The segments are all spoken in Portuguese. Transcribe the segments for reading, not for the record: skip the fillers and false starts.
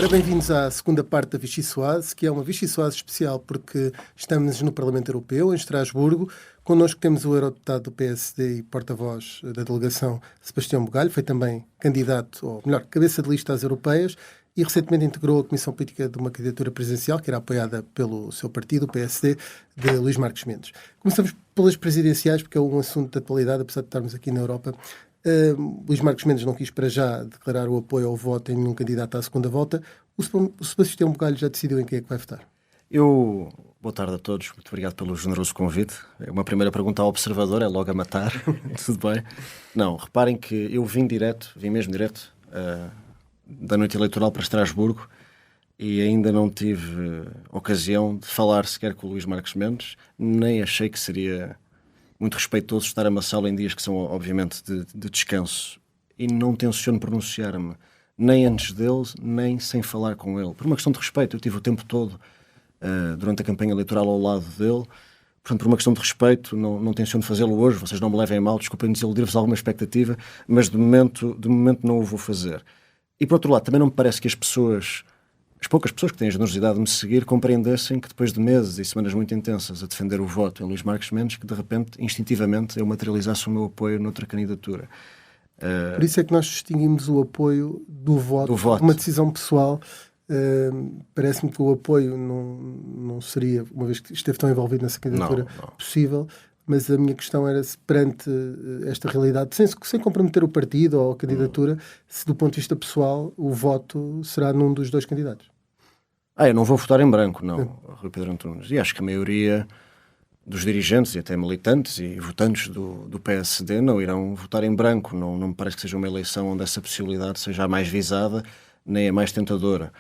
Ora, bem-vindos à segunda parte da Vichy Soase, que é uma Vichy Soase especial porque estamos no Parlamento Europeu, em Estrasburgo. Connosco temos o eurodeputado do PSD e porta-voz da delegação, Sebastião Bugalho, foi também candidato, ou melhor, cabeça de lista às europeias, e recentemente integrou a Comissão Política de uma candidatura presidencial, que era apoiada pelo seu partido, o PSD, de Luís Marques Mendes. Começamos pelas presidenciais, porque é um assunto de atualidade, apesar de estarmos aqui na Europa. Luís Marques Mendes não quis para já declarar o apoio ao voto em nenhum candidato à segunda volta. O Sebastião Bugalho já decidiu em quem é que vai votar? Boa tarde a todos, muito obrigado pelo generoso convite. Uma primeira pergunta ao observador, é logo a matar. Tudo bem? Não, reparem que eu vim mesmo direto da noite eleitoral para Estrasburgo e ainda não tive ocasião de falar sequer com o Luís Marques Mendes, nem achei que seria muito respeitoso estar a amassá-lo em dias que são, obviamente, de descanso. E não tenciono pronunciar-me nem antes dele, nem sem falar com ele. Por uma questão de respeito, eu tive o tempo todo, durante a campanha eleitoral, ao lado dele. Portanto, por uma questão de respeito, não tenciono fazê-lo hoje. Vocês não me levem a mal, desculpem desiludir-vos alguma expectativa, mas de momento não o vou fazer. E, por outro lado, também não me parece que as poucas pessoas que têm a generosidade de me seguir compreendessem que depois de meses e semanas muito intensas a defender o voto em Luís Marques Mendes, que de repente, instintivamente, eu materializasse o meu apoio noutra candidatura. Por isso é que nós distinguimos o apoio do voto. Uma decisão pessoal. Parece-me que o apoio não seria, uma vez que esteve tão envolvido nessa candidatura, possível. Mas a minha questão era se perante esta realidade, sem comprometer o partido ou a candidatura, se do ponto de vista pessoal o voto será num dos dois candidatos. Eu não vou votar em branco, não, Rui Pedro Antunes. E acho que a maioria dos dirigentes e até militantes e votantes do PSD não irão votar em branco. Não me parece que seja uma eleição onde essa possibilidade seja a mais visada, nem a mais tentadora.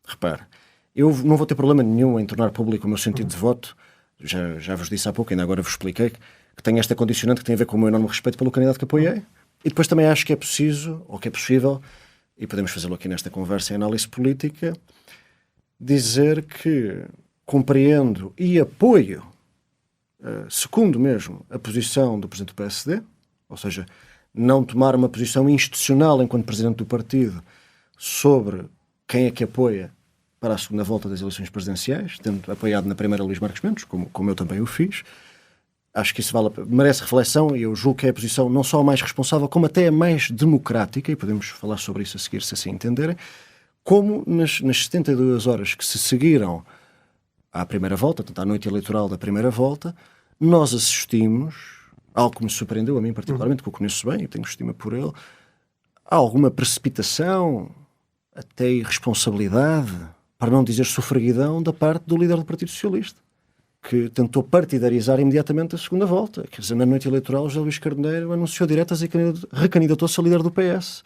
Repare, eu não vou ter problema nenhum em tornar público o meu sentido de voto. Já vos disse há pouco, ainda agora vos expliquei, que tenho esta condicionante que tem a ver com o meu enorme respeito pelo candidato que apoiei. E depois também acho que é preciso, ou que é possível, e podemos fazê-lo aqui nesta conversa em análise política, dizer que compreendo e apoio, segundo mesmo, a posição do Presidente do PSD, ou seja, não tomar uma posição institucional enquanto Presidente do partido sobre quem é que apoia para a segunda volta das eleições presidenciais, tendo apoiado na primeira Luís Marques Mendes, como eu também o fiz. Acho que isso merece reflexão e eu julgo que é a posição não só a mais responsável, como até a mais democrática, e podemos falar sobre isso a seguir, se assim entenderem, como nas 72 horas que se seguiram à primeira volta, portanto à noite eleitoral da primeira volta, nós assistimos, algo que me surpreendeu a mim particularmente, que eu conheço bem e tenho estima por ele, a alguma precipitação, até irresponsabilidade, para não dizer sofreguidão, da parte do líder do Partido Socialista, que tentou partidarizar imediatamente a segunda volta. Quer dizer, na noite eleitoral, José Luís Carneiro anunciou diretas e recandidatou-se a líder do PS.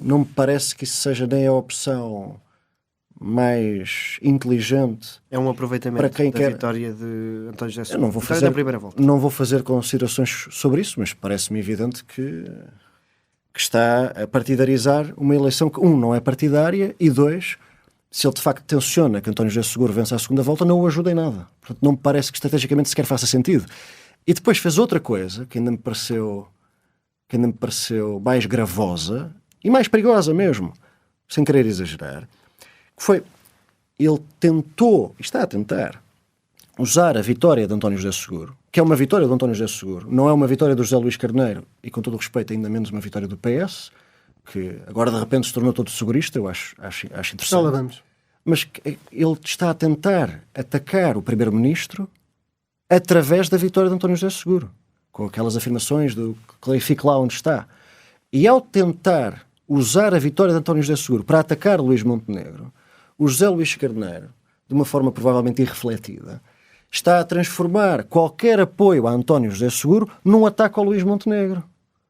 Não me parece que isso seja nem a opção mais inteligente. É um aproveitamento para quem quer vitória de António José Seguro. Da primeira volta. Não vou fazer considerações sobre isso, mas parece-me evidente que está a partidarizar uma eleição que, não é partidária, e dois, se ele de facto tenciona que António José Seguro vença a segunda volta, não o ajuda em nada. Portanto, não me parece que estrategicamente sequer faça sentido. E depois fez outra coisa que ainda me pareceu mais gravosa e mais perigosa mesmo, sem querer exagerar, que foi, ele tentou, e está a tentar, usar a vitória de António José Seguro, que é uma vitória de António José Seguro, não é uma vitória do José Luís Carneiro, e com todo o respeito ainda menos uma vitória do PS, que agora de repente se tornou todo segurista, eu acho interessante. Já lá vamos. Mas ele está a tentar atacar o Primeiro-Ministro através da vitória de António José Seguro, com aquelas afirmações do clarifique lá onde está. E ao tentar usar a vitória de António José Seguro para atacar Luís Montenegro, o José Luís Carneiro, de uma forma provavelmente irrefletida, está a transformar qualquer apoio a António José Seguro num ataque ao Luís Montenegro.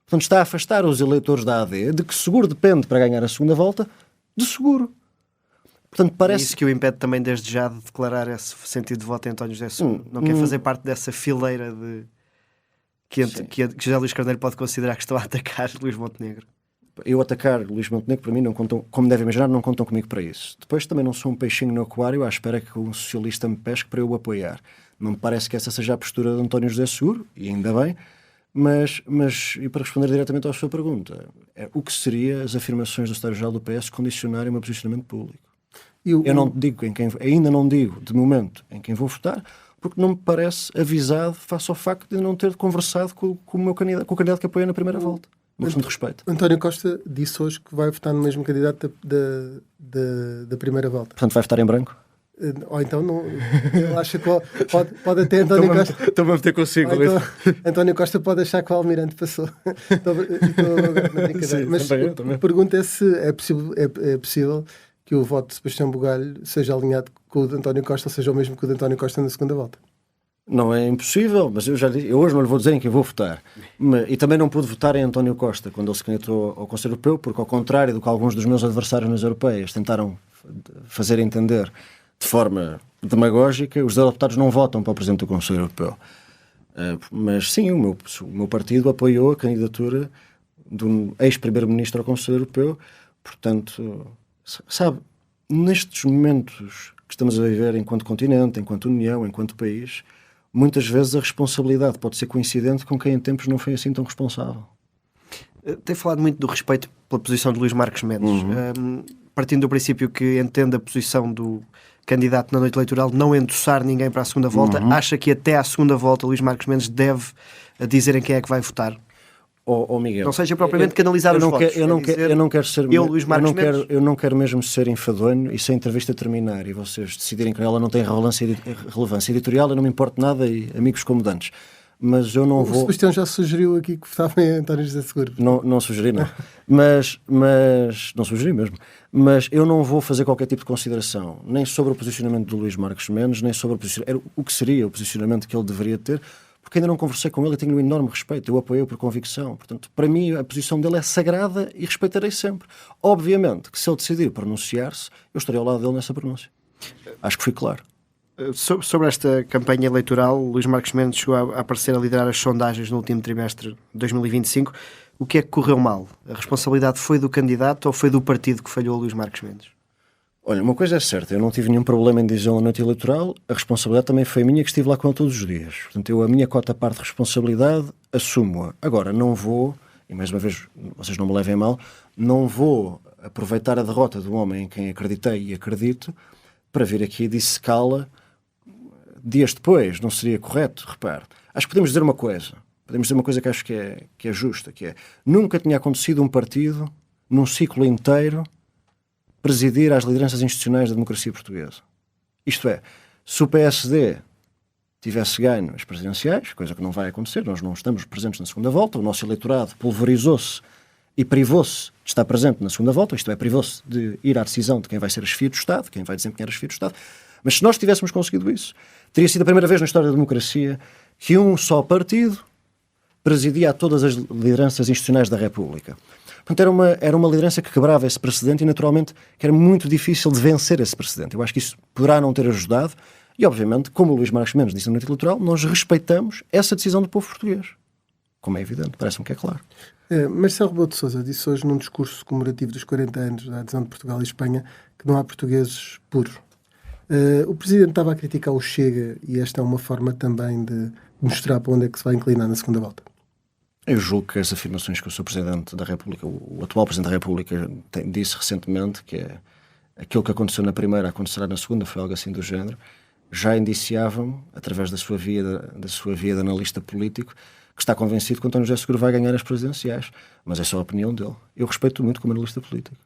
Portanto, está a afastar os eleitores da AD de que Seguro depende para ganhar a segunda volta de Seguro. Portanto, parece... É isso que o impede também desde já de declarar esse sentido de voto em António José Seguro. Não quer fazer parte dessa fileira que José Luís Carneiro pode considerar que estão a atacar Luís Montenegro. Eu atacar Luís Montenegro, para mim, não contam, como devem imaginar, não contam comigo para isso. Depois também não sou um peixinho no aquário à espera que um socialista me pesque para eu o apoiar. Não me parece que essa seja a postura de António José Seguro, e ainda bem, Mas, e para responder diretamente à sua pergunta, o que seria as afirmações do secretário-geral do PS condicionarem o meu posicionamento público? Eu não digo ainda não digo, de momento, em quem vou votar, porque não me parece avisado face ao facto de não ter conversado com o candidato que apoia na primeira volta. Uma questão de respeito. António Costa disse hoje que vai votar no mesmo candidato da primeira volta. Portanto, vai votar em branco? Ou então não, ele acha que pode até António Costa. Estou-me a meter consigo. Então, António Costa pode achar que o Almirante passou. Estou na brincadeira. Sim, mas também. A pergunta é se é possível que o voto de Sebastião Bugalho seja alinhado com o de António Costa, ou seja, o mesmo que o de António Costa na segunda volta. Não é impossível, mas eu hoje não lhe vou dizer em quem vou votar. E também não pude votar em António Costa quando ele se candidatou ao Conselho Europeu, porque ao contrário do que alguns dos meus adversários nas europeias tentaram fazer entender de forma demagógica, os eurodeputados não votam para o Presidente do Conselho Europeu. Mas sim, o meu partido apoiou a candidatura do ex-primeiro-ministro ao Conselho Europeu. Portanto, sabe, nestes momentos que estamos a viver enquanto continente, enquanto União, enquanto país, muitas vezes a responsabilidade pode ser coincidente com quem em tempos não foi assim tão responsável. Tem falado muito do respeito pela posição de Luís Marques Mendes. Partindo do princípio que entende a posição do candidato na noite eleitoral não endossar ninguém para a segunda volta, acha que até à segunda volta Luís Marques Mendes deve dizer em quem é que vai votar? Miguel, não seja propriamente canalizar os votos. Eu não quero ser... Luís Marques Mendes... Eu não quero mesmo ser enfadonho e se a entrevista terminar e vocês decidirem que ela não tem relevância editorial, eu não me importo nada e amigos como dantes. Mas eu não vou... O Sebastião já sugeriu aqui que votava em António José Seguro. Não sugeri, não. mas não sugeri mesmo. Mas eu não vou fazer qualquer tipo de consideração, nem sobre o posicionamento do Luís Marques Mendes, nem sobre o que seria o posicionamento que ele deveria ter, porque ainda não conversei com ele e tenho um enorme respeito. Eu apoio-o por convicção. Portanto, para mim, a posição dele é sagrada e respeitarei sempre. Obviamente que se ele decidir pronunciar-se, eu estarei ao lado dele nessa pronúncia. Acho que fui claro. Sobre esta campanha eleitoral, Luís Marques Mendes chegou a aparecer a liderar as sondagens no último trimestre de 2025. O que é que correu mal? A responsabilidade foi do candidato ou foi do partido que falhou a Luís Marques Mendes? Olha, uma coisa é certa, eu não tive nenhum problema em dizê-lo na noite eleitoral, a responsabilidade também foi minha, que estive lá com ele todos os dias. Portanto, a minha cota parte de responsabilidade, assumo-a. Agora, não vou, e mais uma vez, vocês não me levem a mal, não vou aproveitar a derrota do homem em quem acreditei e acredito para vir aqui dissecá-la dias depois. Não seria correto, repare. Acho que podemos dizer uma coisa que acho que é justa, que é, nunca tinha acontecido um partido, num ciclo inteiro, presidir às lideranças institucionais da democracia portuguesa. Isto é, se o PSD tivesse ganho as presidenciais, coisa que não vai acontecer, nós não estamos presentes na segunda volta, o nosso eleitorado pulverizou-se e privou-se de estar presente na segunda volta, isto é, privou-se de ir à decisão de quem vai ser a chefia do Estado, quem vai desempenhar a chefia do Estado. Mas se nós tivéssemos conseguido isso, teria sido a primeira vez na história da democracia que um só partido presidia a todas as lideranças institucionais da República. Portanto, era uma liderança que quebrava esse precedente e, naturalmente, que era muito difícil de vencer esse precedente. Eu acho que isso poderá não ter ajudado e, obviamente, como o Luís Marques Mendes disse na noite eleitoral, nós respeitamos essa decisão do povo português. Como é evidente, parece-me que é claro. Marcelo Rebelo de Sousa disse hoje num discurso comemorativo dos 40 anos da adesão de Portugal e Espanha que não há portugueses puros. O Presidente estava a criticar o Chega e esta é uma forma também de mostrar para onde é que se vai inclinar na segunda volta. Eu julgo que as afirmações que o Sr. Presidente da República, o atual Presidente da República, disse recentemente, que é aquilo que aconteceu na primeira acontecerá na segunda, foi algo assim do género, já indiciavam, através da sua via de analista político, que está convencido que António José Seguro vai ganhar as presidenciais. Mas é só a opinião dele. Eu respeito muito como analista político.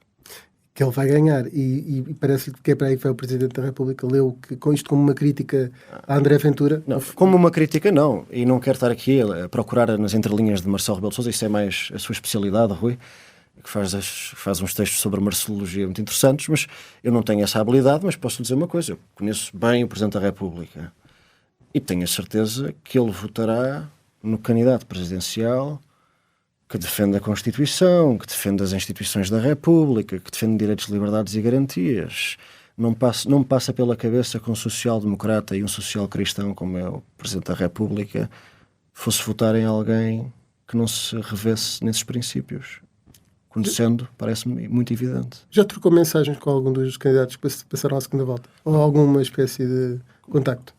Que ele vai ganhar e parece-lhe que é para aí que foi o Presidente da República leu com isto como uma crítica a André Ventura. Não, como uma crítica não, e não quero estar aqui a procurar nas entrelinhas de Marcelo Rebelo de Sousa, isso é mais a sua especialidade, Rui, que faz uns textos sobre marcelologia muito interessantes, mas eu não tenho essa habilidade, mas posso dizer uma coisa, eu conheço bem o Presidente da República e tenho a certeza que ele votará no candidato presidencial que defende a Constituição, que defende as instituições da República, que defende direitos, liberdades e garantias. Não me passa pela cabeça que um social-democrata e um social-cristão, como é o Presidente da República, fosse votar em alguém que não se revesse nesses princípios. Conhecendo, parece-me muito evidente. Já trocou mensagens com algum dos candidatos que passaram à segunda volta? Ou alguma espécie de contacto?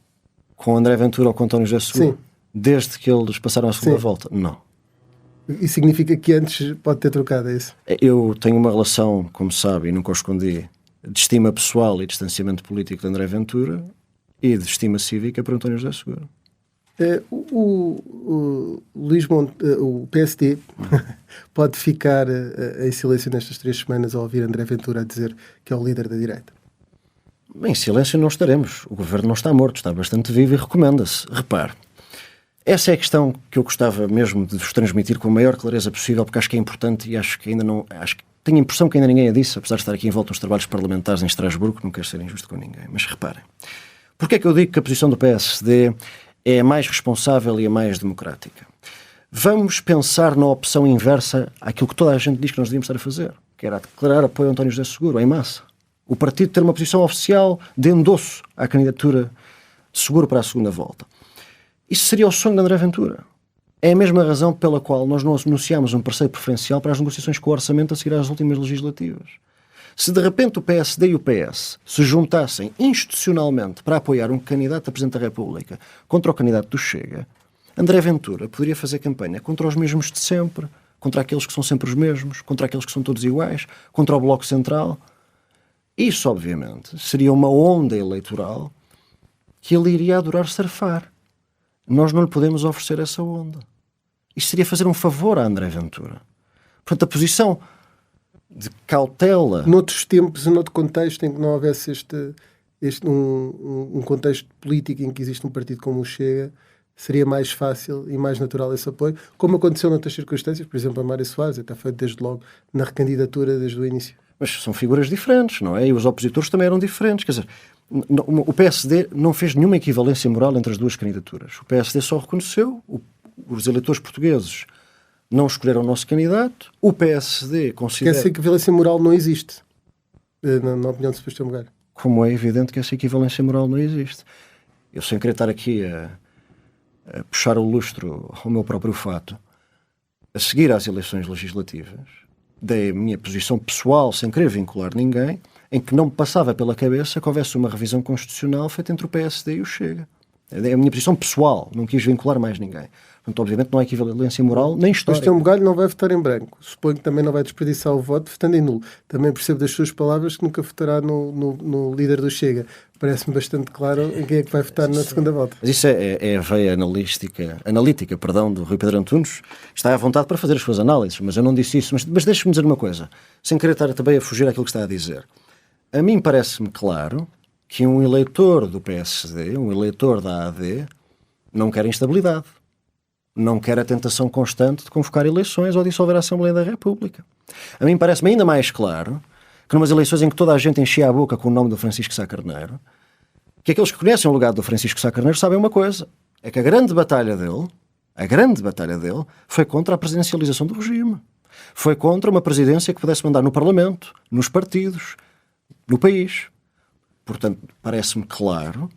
Com André Ventura ou com António José Seguro? Sim. desde que eles passaram a segunda Sim. volta? Não. E significa que antes pode ter trocado, é isso? Eu tenho uma relação, como sabe, e nunca o escondi, de estima pessoal e distanciamento político de André Ventura e de estima cívica para António José Seguro. O PSD pode ficar em silêncio nestas 3 semanas ao ouvir André Ventura a dizer que é o líder da direita? Bem, em silêncio não estaremos. O governo não está morto, está bastante vivo e recomenda-se. Repare, essa é a questão que eu gostava mesmo de vos transmitir com a maior clareza possível, porque acho que é importante e acho que ainda não... Tenho a impressão que ainda ninguém a disse, apesar de estar aqui envolto nos trabalhos parlamentares em Estrasburgo, não quero ser injusto com ninguém. Mas reparem, porque é que eu digo que a posição do PSD é a mais responsável e a mais democrática? Vamos pensar na opção inversa àquilo que toda a gente diz que nós devíamos estar a fazer, que era declarar apoio a António José Seguro, em massa. O partido ter uma posição oficial de endosso à candidatura de Seguro para a segunda volta. Isso seria o sonho de André Ventura. É a mesma razão pela qual nós não anunciámos um parceiro preferencial para as negociações com o orçamento a seguir às últimas legislativas. Se de repente o PSD e o PS se juntassem institucionalmente para apoiar um candidato a Presidente da República contra o candidato do Chega, André Ventura poderia fazer campanha contra os mesmos de sempre, contra aqueles que são sempre os mesmos, contra aqueles que são todos iguais, contra o Bloco Central. Isso, obviamente, seria uma onda eleitoral que ele iria adorar surfar. Nós não lhe podemos oferecer essa onda. Isso seria fazer um favor a André Ventura. Portanto, a posição de cautela... Noutros tempos, noutro contexto em que não houvesse um contexto político em que existe um partido como o Chega, seria mais fácil e mais natural esse apoio, como aconteceu noutras circunstâncias, por exemplo, a Mário Soares, está feito desde logo na recandidatura desde o início. Mas são figuras diferentes, não é? E os opositores também eram diferentes. Quer dizer, o PSD não fez nenhuma equivalência moral entre as duas candidaturas. O PSD só reconheceu, os eleitores portugueses não escolheram o nosso candidato, o PSD considera... Essa equivalência moral não existe, na opinião de Sebastião Bugalho. Como é evidente que essa equivalência moral não existe. Eu, sem querer estar aqui a puxar o lustro ao meu próprio fato, a seguir às eleições legislativas, dei a minha posição pessoal, sem querer vincular ninguém, em que não me passava pela cabeça que houvesse uma revisão constitucional feita entre o PSD e o Chega. É a minha posição pessoal, não quis vincular mais ninguém. Portanto, obviamente não há equivalência moral nem histórica. Sebastião Bugalho não vai votar em branco. Suponho que também não vai desperdiçar o voto votando em nulo. Também percebo das suas palavras que nunca votará no líder do Chega. Parece-me bastante claro em quem é que vai votar na segunda volta. Mas isso é a veia analítica do Rui Pedro Antunes. Está à vontade para fazer as suas análises, mas eu não disse isso. Mas deixe-me dizer uma coisa, sem querer estar também a fugir àquilo que está a dizer. A mim parece-me claro que um eleitor do PSD, um eleitor da AD, não quer instabilidade. Não quer a tentação constante de convocar eleições ou dissolver a Assembleia da República. A mim parece-me ainda mais claro que numas eleições em que toda a gente enchia a boca com o nome do Francisco Sá Carneiro, que aqueles que conhecem o legado do Francisco Sá Carneiro sabem uma coisa, é que a grande batalha dele foi contra a presidencialização do regime. Foi contra uma presidência que pudesse mandar no Parlamento, nos partidos, no país. Portanto, parece-me claro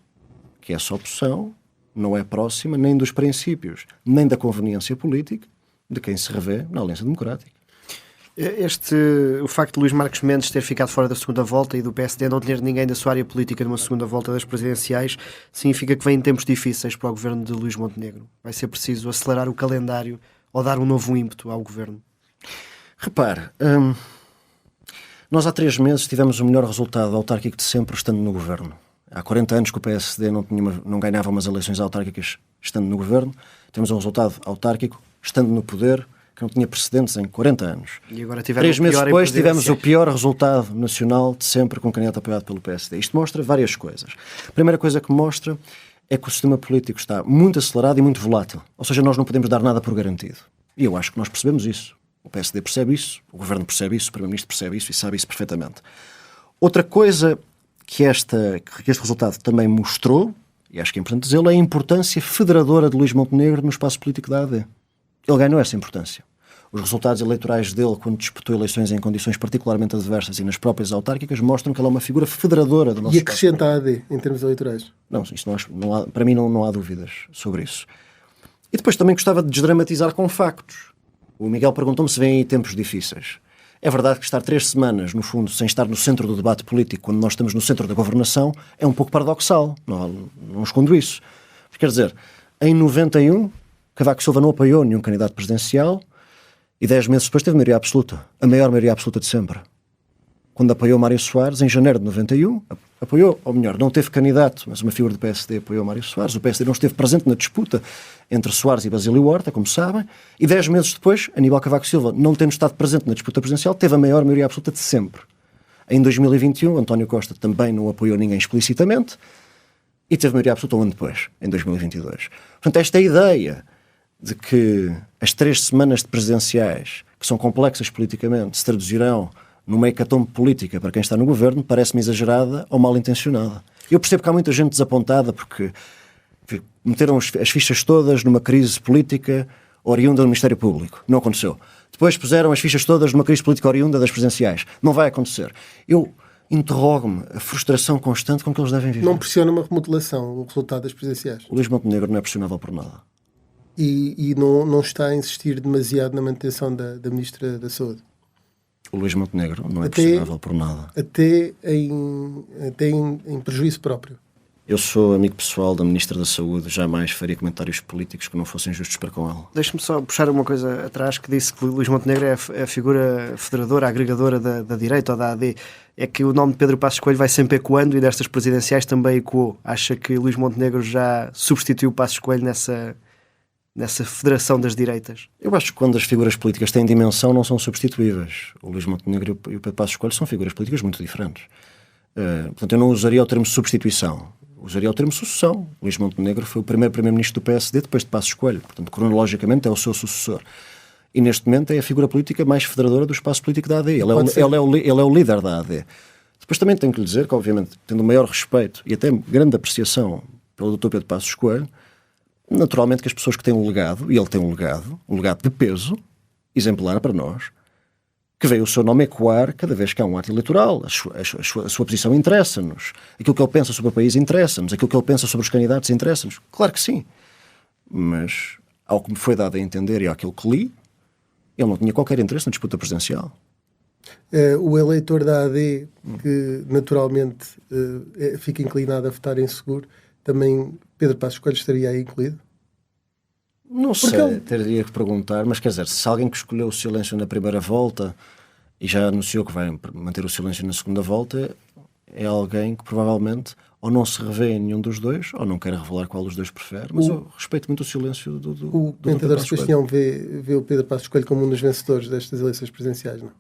que essa opção não é próxima nem dos princípios, nem da conveniência política de quem se revê na Aliança Democrática. O facto de Luís Marques Mendes ter ficado fora da segunda volta e do PSD não ter ninguém da sua área política numa segunda volta das presidenciais significa que vêm tempos difíceis para o governo de Luís Montenegro. Vai ser preciso acelerar o calendário ou dar um novo ímpeto ao governo. Repare, nós há 3 meses tivemos o melhor resultado autárquico de sempre estando no governo. Há 40 anos que o PSD não ganhava umas eleições autárquicas estando no governo. Temos um resultado autárquico estando no poder que não tinha precedentes em 40 anos. E agora tiveram 3 meses depois tivemos o pior resultado nacional de sempre com um candidato apoiado pelo PSD. Isto mostra várias coisas. A primeira coisa que mostra é que o sistema político está muito acelerado e muito volátil. Ou seja, nós não podemos dar nada por garantido. E eu acho que nós percebemos isso. O PSD percebe isso, o Governo percebe isso, o Primeiro-Ministro percebe isso e sabe isso perfeitamente. Outra coisa que este resultado também mostrou, e acho que é importante dizê-lo, é a importância federadora de Luís Montenegro no espaço político da AD. Ele ganhou essa importância. Os resultados eleitorais dele, quando disputou eleições em condições particularmente adversas e nas próprias autárquicas, mostram que ele é uma figura federadora do nosso espaço. E acrescenta a AD em termos eleitorais? Não, isso para mim não há dúvidas sobre isso. E depois também gostava de desdramatizar com factos. O Miguel perguntou-me se vêm aí tempos difíceis. É verdade que estar 3 semanas, no fundo, sem estar no centro do debate político, quando nós estamos no centro da governação, é um pouco paradoxal. Não escondo isso. Quer dizer, Em 91, Cavaco Silva não apoiou nenhum candidato presidencial e 10 meses depois teve maioria absoluta. A maior maioria absoluta de sempre. Quando apoiou Mário Soares, em janeiro de 91, apoiou, ou melhor, não teve candidato, mas uma figura do PSD apoiou Mário Soares. O PSD não esteve presente na disputa entre Soares e Basílio Horta, como sabem, e 10 meses depois, Aníbal Cavaco Silva, não tendo estado presente na disputa presidencial, teve a maior maioria absoluta de sempre. Em 2021, António Costa também não apoiou ninguém explicitamente e teve maioria absoluta um ano depois, em 2022. Portanto, esta ideia de que as 3 semanas de presidenciais, que são complexas politicamente, se traduzirão numa hecatombe política para quem está no governo, parece-me exagerada ou mal intencionada. Eu percebo que há muita gente desapontada porque meteram as fichas todas numa crise política oriunda do Ministério Público. Não aconteceu. Depois puseram as fichas todas numa crise política oriunda das presidenciais. Não vai acontecer. Eu interrogo-me a frustração constante com que eles devem viver. Não pressiona uma remodelação o resultado das presidenciais. O Luís Montenegro não é pressionável por nada. E não está a insistir demasiado na manutenção da Ministra da Saúde. O Luís Montenegro não é pressionável por nada. Até em prejuízo próprio. Eu sou amigo pessoal da Ministra da Saúde, jamais faria comentários políticos que não fossem justos para com ela. Deixe-me só puxar uma coisa atrás, que disse que Luís Montenegro é a figura federadora, agregadora da direita ou da AD. É que o nome de Pedro Passos Coelho vai sempre ecoando e destas presidenciais também ecoou. Acha que Luís Montenegro já substituiu Passos Coelho nessa federação das direitas? Eu acho que quando as figuras políticas têm dimensão não são substituíveis. O Luís Montenegro e o Pedro Passos Coelho são figuras políticas muito diferentes. Portanto, eu não usaria o termo substituição. Usaria o termo sucessão. Luís Montenegro foi o primeiro primeiro-ministro do PSD depois de Passos Coelho. Portanto, cronologicamente é o seu sucessor. E neste momento é a figura política mais federadora do espaço político da AD. Ele é o líder da AD. Depois também tenho que lhe dizer que, obviamente, tendo o maior respeito e até grande apreciação pelo Dr. Pedro Passos Coelho, naturalmente que as pessoas que têm um legado, e ele tem um legado de peso, exemplar para nós, que veio o seu nome ecoar cada vez que há um ato eleitoral. A sua posição interessa-nos. Aquilo que ele pensa sobre o país interessa-nos. Aquilo que ele pensa sobre os candidatos interessa-nos. Claro que sim. Mas, ao que me foi dado a entender e àquilo que li, ele não tinha qualquer interesse na disputa presidencial. O eleitor da AD, que naturalmente fica inclinado a votar em seguro, também Pedro Passos Coelho estaria aí incluído? Não sei, teria que perguntar, mas quer dizer, se alguém que escolheu o silêncio na primeira volta e já anunciou que vai manter o silêncio na segunda volta, é alguém que provavelmente ou não se revê em nenhum dos dois, ou não quer revelar qual dos dois prefere, mas eu respeito muito o silêncio do O comentador Sebastião vê o Pedro Passos Coelho como um dos vencedores destas eleições presidenciais, não?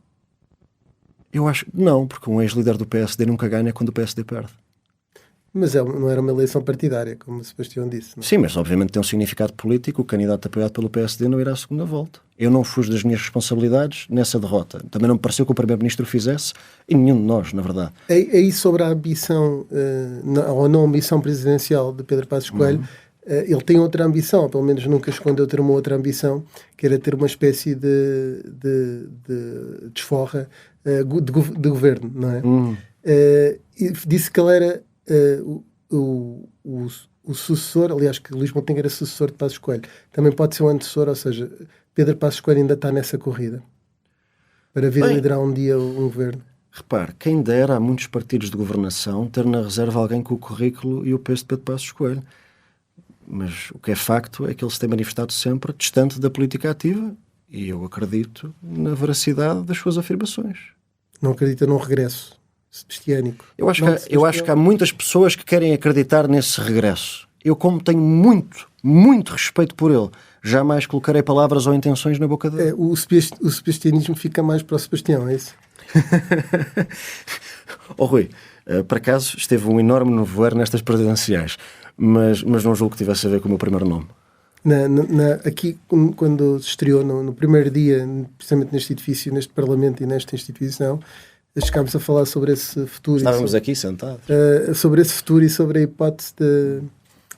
Eu acho não, porque um ex-líder do PSD nunca ganha quando o PSD perde. Mas não era uma eleição partidária, como o Sebastião disse. Não? Sim, mas obviamente tem um significado político. O candidato apoiado pelo PSD não irá à segunda volta. Eu não fujo das minhas responsabilidades nessa derrota. Também não me pareceu que o Primeiro-Ministro o fizesse, e nenhum de nós, na verdade. Aí sobre a ambição, ou não ambição presidencial de Pedro Passos Coelho, ele tem outra ambição, ou pelo menos nunca escondeu ter uma outra ambição, que era ter uma espécie de desforra de governo, não é? E disse que ele era o sucessor, aliás, que Luís Montenegro era sucessor de Passos Coelho. Também pode ser um antecessor, ou seja, Pedro Passos Coelho ainda está nessa corrida para vir liderar um dia um governo. Repare, quem dera a muitos partidos de governação ter na reserva alguém com o currículo e o peso de Pedro Passos Coelho. Mas o que é facto é que ele se tem manifestado sempre distante da política ativa, e eu acredito na veracidade das suas afirmações. Não acredita num regresso sebastiânico? Eu acho que há muitas pessoas que querem acreditar nesse regresso. Eu, como tenho muito, muito respeito por ele, jamais colocarei palavras ou intenções na boca dele. O sebastianismo fica mais para o Sebastião, é isso? Rui, por acaso esteve um enorme nevoeiro nestas presidenciais, mas não julgo que tivesse a ver com o meu primeiro nome. Aqui, quando se estreou no primeiro dia, precisamente neste edifício, neste Parlamento e nesta instituição, chegámos a falar sobre esse futuro. Estávamos aqui sentados. Sobre esse futuro e sobre a hipótese de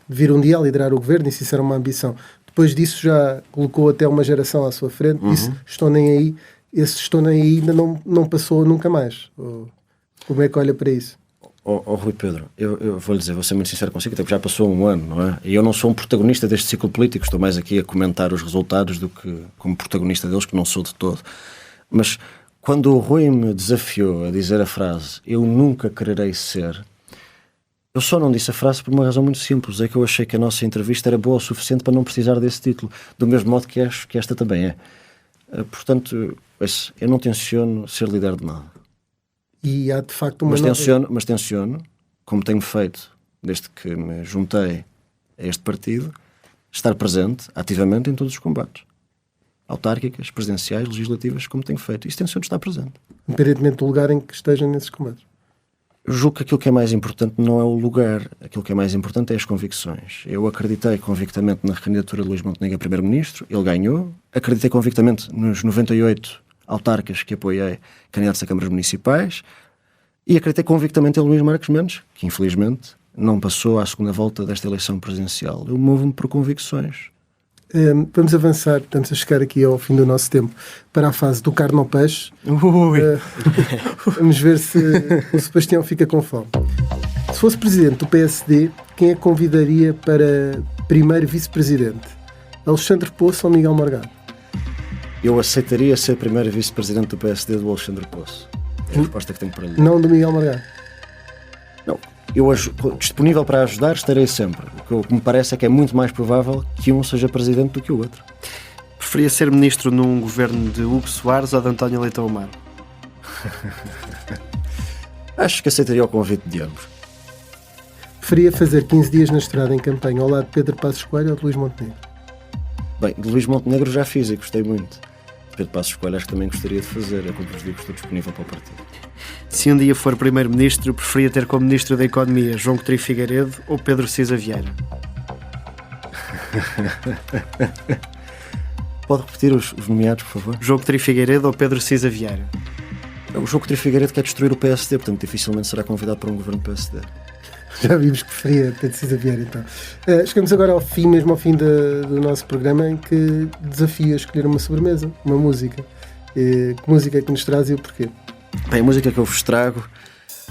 vir um dia a liderar o governo, e se isso era uma ambição. Depois disso já colocou até uma geração à sua frente, disse, estou nem aí. Esse estou nem aí ainda não passou nunca mais. Como é que olha para isso? Rui Pedro, eu vou-lhe dizer, vou ser muito sincero consigo, até porque já passou um ano, não é? E eu não sou um protagonista deste ciclo político, estou mais aqui a comentar os resultados do que como protagonista deles, que não sou de todo. Mas quando o Rui me desafiou a dizer a frase "eu nunca quererei ser", Eu só não disse a frase por uma razão muito simples, é que eu achei que a nossa entrevista era boa o suficiente para não precisar desse título, do mesmo modo que acho que esta também é. Portanto, eu não tenciono ser líder de nada. E há de facto uma Mas tenciono, como tenho feito desde que me juntei a este partido, estar presente ativamente em todos os combates. Autárquicas, presidenciais, legislativas, como tenho feito. Isso tenciono estar presente. Independentemente do lugar em que esteja nesses combates. Eu julgo que aquilo que é mais importante não é o lugar, aquilo que é mais importante é as convicções. Eu acreditei convictamente na candidatura de Luís Montenegro a primeiro-ministro, ele ganhou. Acreditei convictamente nos 98 autarcas que apoiei, candidatos a câmaras municipais, e acreditei convictamente em Luís Marques Mendes, que infelizmente não passou à segunda volta desta eleição presidencial. Eu movo-me por convicções. Vamos avançar, estamos a chegar aqui ao fim do nosso tempo, para a fase do carne ao peixe. Vamos ver se o Sebastião fica com fome. Se fosse presidente do PSD, quem a convidaria para primeiro vice-presidente? Alexandre Poço ou Miguel Morgado? Eu aceitaria ser primeiro vice-presidente do PSD do Alexandre Poço. É a resposta que tenho para lhe. Não do Miguel Morgado? Não. Eu, disponível para ajudar, estarei sempre. O que me parece é que é muito mais provável que um seja presidente do que o outro. Preferia ser ministro num governo de Hugo Soares ou de António Leitão Amaro? Acho que aceitaria o convite de ambos. Preferia fazer 15 dias na estrada em campanha ao lado de Pedro Passos Coelho ou de Luís Montenegro? Bem, de Luís Montenegro já fiz e gostei muito. Pedro Passos Coelho acho que também gostaria de fazer. É como vos digo, estou disponível para o partido. Se um dia for primeiro-ministro, preferia ter como ministro da Economia João Coutinho Figueiredo ou Pedro Cisa Vieira? Pode repetir os nomeados, por favor? João Coutinho Figueiredo ou Pedro Cisa Vieira? O João Coutinho Figueiredo quer destruir o PSD, portanto dificilmente será convidado para um governo PSD. Já vimos que preferia Pedro Cisa Vieira, então. Chegamos agora ao fim, mesmo ao fim do nosso programa, em que desafio a escolher uma sobremesa, uma música. Que música é que nos traz e o porquê? Bem, a música que eu vos trago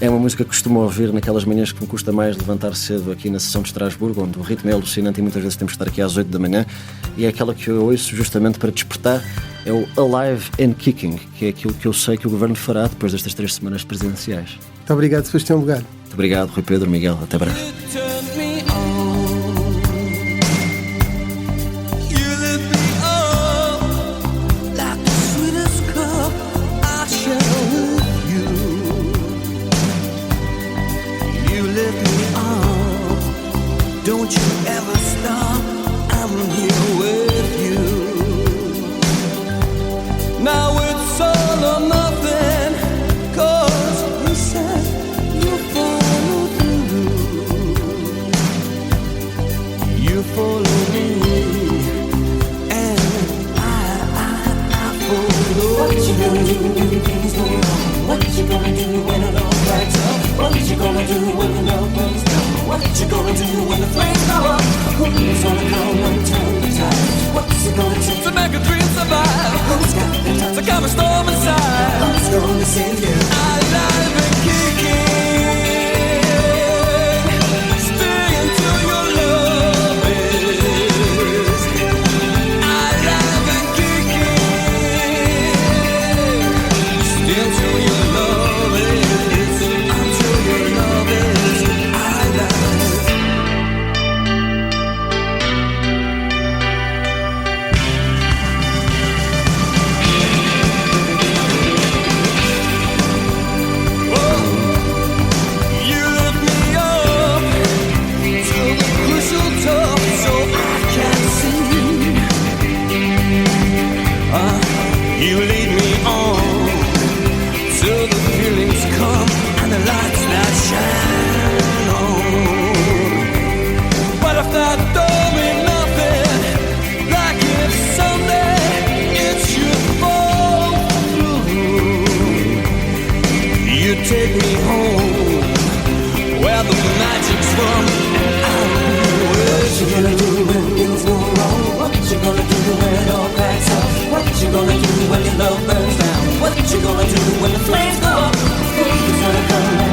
é uma música que costumo ouvir naquelas manhãs que me custa mais levantar cedo aqui na sessão de Estrasburgo, onde o ritmo é alucinante e muitas vezes temos que estar aqui às 8 da manhã, e é aquela que eu ouço justamente para despertar, é o Alive and Kicking, que é aquilo que eu sei que o Governo fará depois destas 3 semanas presidenciais. Muito obrigado, Sebastião Bugalho. Muito obrigado, Rui Pedro, Miguel, até breve. Don't you ever stop, I'm here with you. Now it's all or nothing, 'cause you said you follow through. You follow me, and I follow. What you gonna do when the things go wrong? What you gonna do when it all cracks up? What you gonna do when the love burns down? What you gonna do when the flames go up? Who's gonna come and turn the tide? What's it gonna take to make a dream survive? Who's got the time to calm a storm inside? Who's gonna save you? Alive and kicking, stay until your love is. Alive and kicking, stay until your love is. Until your love is alive. You lead me on till the feelings come and the lights that shine on. But if that don't mean nothing, like if someday it should fall through, you take me home where the magic's from, and I'm with you. What you gonna do when things go wrong? What you gonna do when it all cracks up? What you gonna do when your love burns down? What you gonna do when the flames go up? Who's gonna come